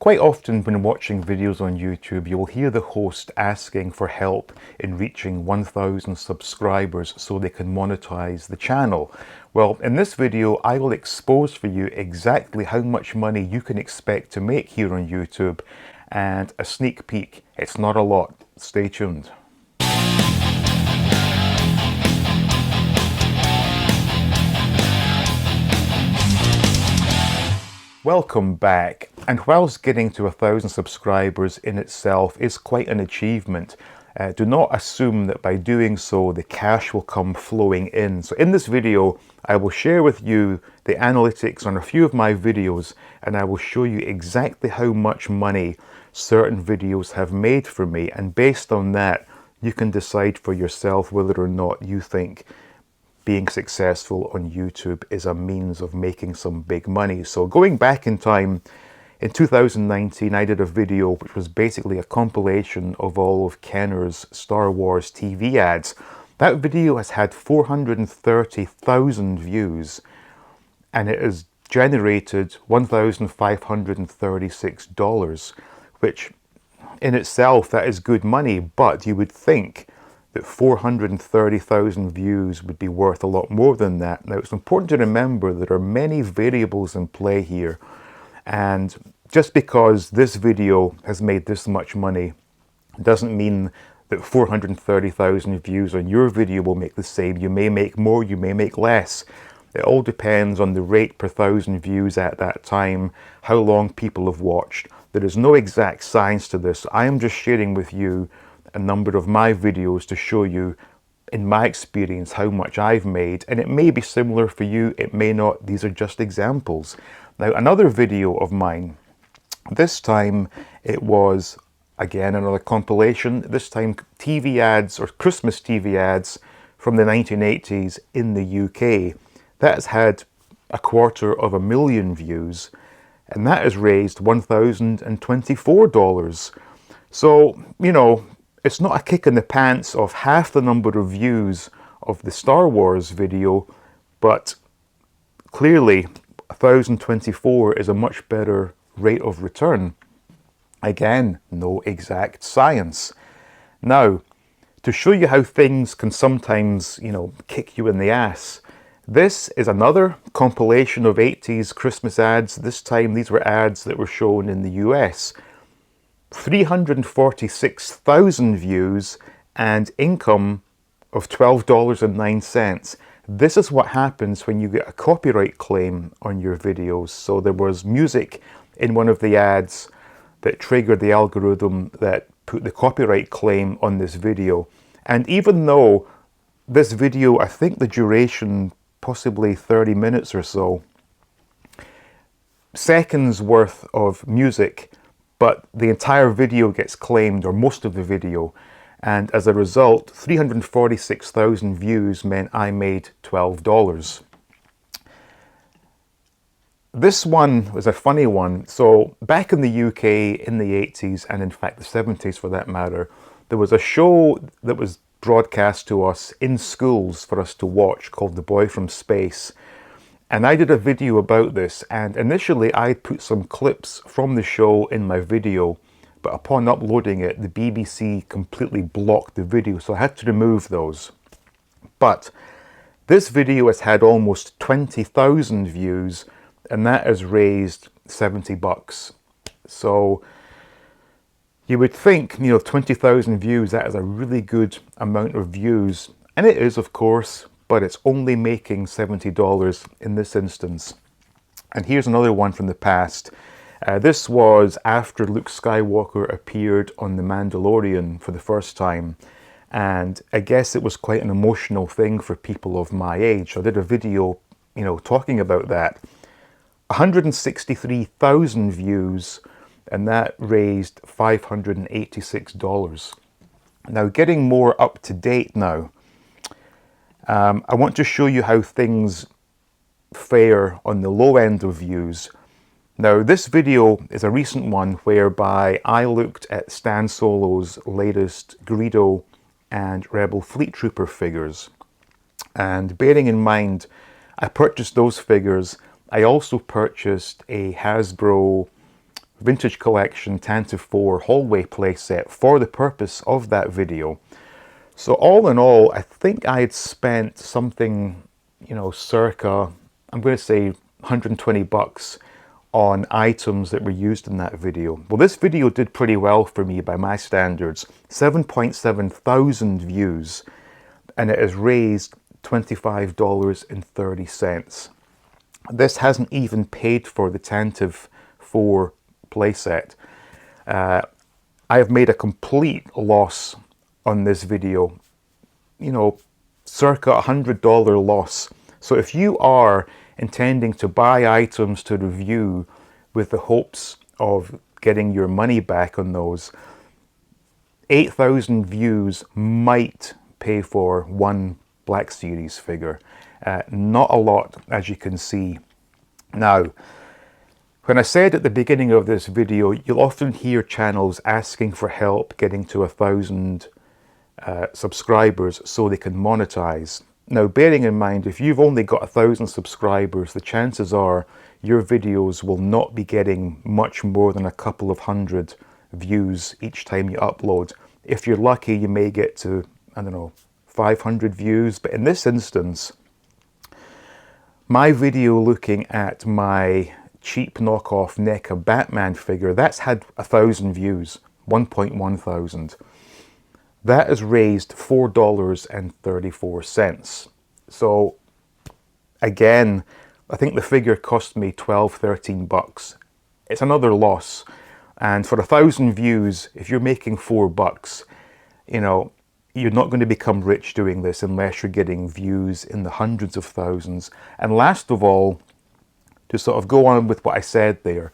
Quite often when watching videos on YouTube, you will hear the host asking for help in reaching 1,000 subscribers so they can monetize the channel. Well, in this video, I will expose for you exactly how much money you can expect to make here on YouTube, and a sneak peek, it's not a lot. Stay tuned. Welcome back. And whilst getting to 1,000 subscribers in itself is quite an achievement, do not assume that by doing so the cash will come flowing in. So in this video I will share with you the analytics on a few of my videos, and I will show you exactly how much money certain videos have made for me, and based on that you can decide for yourself whether or not you think being successful on YouTube is a means of making some big money. So going back in time, in 2019, I did a video which was basically a compilation of all of Kenner's Star Wars TV ads. That video has had 430,000 views, and it has generated $1,536, which in itself, that is good money, but you would think that 430,000 views would be worth a lot more than that. Now, it's important to remember there are many variables in play here, and just because this video has made this much money doesn't mean that 430,000 views on your video will make the same. You may make more, you may make less. It all depends on the rate per thousand views at that time, how long people have watched. There is no exact science to this. I am just sharing with you a number of my videos to show you, in my experience, how much I've made, and it may be similar for you, it may not. These are just examples. Now, another video of mine, this time it was again another compilation, this time TV ads, or Christmas TV ads from the 1980s in the UK. That has had 250,000 views, and that has raised $1,024. So, you know, it's not a kick in the pants of half the number of views of the Star Wars video, but clearly 1,024 is a much better rate of return. Again, no exact science. Now, to show you how things can sometimes, you know, kick you in the ass, this is another compilation of 80s Christmas ads. This time these were ads that were shown in the US. 346,000 views and income of $12.09. This is what happens when you get a copyright claim on your videos. So there was music in one of the ads that triggered the algorithm that put the copyright claim on this video. And even though this video, I think the duration possibly 30 minutes or so, seconds worth of music, but the entire video gets claimed, or most of the video, and as a result 346,000 views meant I made $12. This one was a funny one. So back in the UK in the 80s, and in fact the 70s for that matter, there was a show that was broadcast to us in schools for us to watch called The Boy from Space. And I did a video about this, and initially I put some clips from the show in my video, but upon uploading it, the BBC completely blocked the video, so I had to remove those. But this video has had almost 20,000 views, and that has raised $70. So you would think, you know, 20,000 views, that is a really good amount of views, and it is, of course, but it's only making $70 in this instance. And here's another one from the past. This was after Luke Skywalker appeared on The Mandalorian for the first time, and I guess it was quite an emotional thing for people of my age. So I did a video, you know, talking about that. 163,000 views, and that raised $586. Now, getting more up to date now, I want to show you how things fare on the low end of views. Now, this video is a recent one whereby I looked at Stan Solo's latest Greedo and Rebel Fleet Trooper figures. And bearing in mind, I purchased those figures. I also purchased a Hasbro vintage collection Tantive 4 hallway playset for the purpose of that video. So all in all, I think I had spent something, circa, I'm going to say 120 bucks on items that were used in that video. Well, this video did pretty well for me by my standards. 7.7 thousand views, and it has raised $25.30. This hasn't even paid for the Tantive 4 playset. I have made a complete loss on this video, circa $100 loss. So if you are intending to buy items to review with the hopes of getting your money back on those, 8,000 views might pay for one Black Series figure. Not a lot, as you can see. Now, when I said at the beginning of this video, you'll often hear channels asking for help getting to 1,000 subscribers so they can monetize. Now, bearing in mind, if you've only got 1,000 subscribers, the chances are your videos will not be getting much more than a couple of hundred views each time you upload. If you're lucky, you may get to, 500 views. But in this instance, my video looking at my cheap knockoff NECA Batman figure, that's had 1,000 views, 1.1 thousand. That has raised $4.34. So again, I think the figure cost me 12, 13 bucks. It's another loss. And for 1,000 views, if you're making $4, you're not going to become rich doing this unless you're getting views in the hundreds of thousands. And last of all, to sort of go on with what I said there,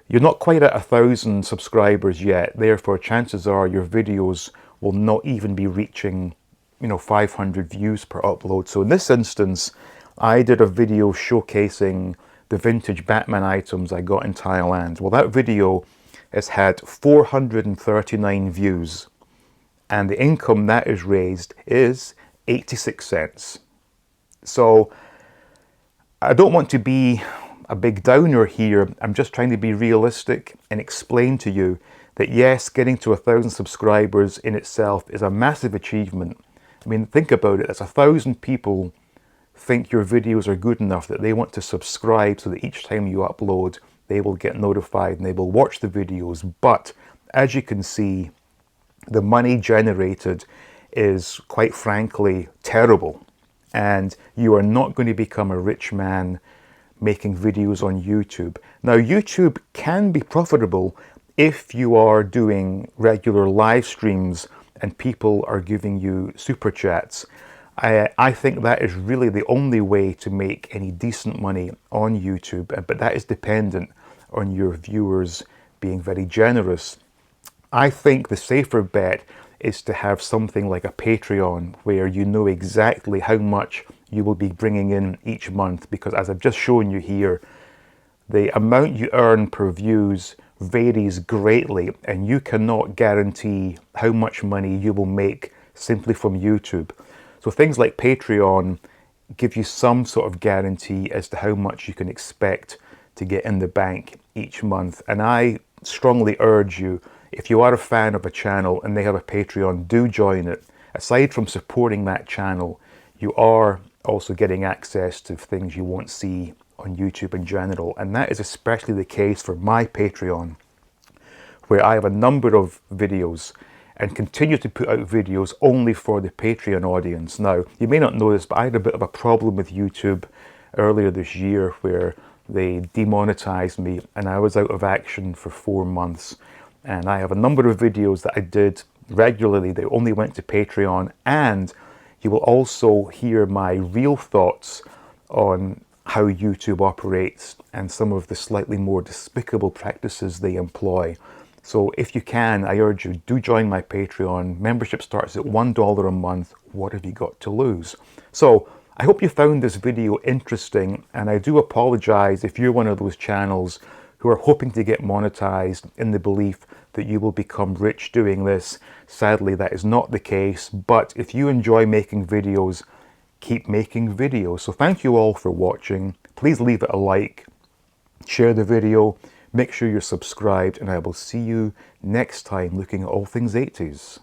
you're not quite at 1,000 subscribers yet. Therefore, chances are your videos will not even be reaching, 500 views per upload. So in this instance, I did a video showcasing the vintage Batman items I got in Thailand. Well, that video has had 439 views, and the income that is raised is 86 cents. So I don't want to be a big downer here. I'm just trying to be realistic and explain to you that yes, getting to 1,000 subscribers in itself is a massive achievement. I mean, think about it. That's 1,000 people think your videos are good enough that they want to subscribe so that each time you upload, they will get notified and they will watch the videos. But as you can see, the money generated is quite frankly terrible. And you are not going to become a rich man making videos on YouTube. Now, YouTube can be profitable if you are doing regular live streams and people are giving you super chats. I think that is really the only way to make any decent money on YouTube, but that is dependent on your viewers being very generous. I think the safer bet is to have something like a Patreon where you know exactly how much you will be bringing in each month, because as I've just shown you here, the amount you earn per views varies greatly, and you cannot guarantee how much money you will make simply from YouTube. So things like Patreon give you some sort of guarantee as to how much you can expect to get in the bank each month. And I strongly urge you, if you are a fan of a channel and they have a Patreon, do join it. Aside from supporting that channel, you are also getting access to things you won't see on YouTube in general. And that is especially the case for my Patreon, where I have a number of videos and continue to put out videos only for the Patreon audience. Now, you may not know this, but I had a bit of a problem with YouTube earlier this year where they demonetized me and I was out of action for 4 months. And I have a number of videos that I did regularly that only went to Patreon, and you will also hear my real thoughts on how YouTube operates and some of the slightly more despicable practices they employ. So if you can, I urge you, do join my Patreon. Membership starts at $1 a month. What have you got to lose? So I hope you found this video interesting, and I do apologize if you're one of those channels who are hoping to get monetized in the belief that you will become rich doing this. Sadly, that is not the case, but if you enjoy making videos, keep making videos. So thank you all for watching. Please leave it a like, share the video, Make sure you're subscribed, and I will see you next time looking at all things 80s.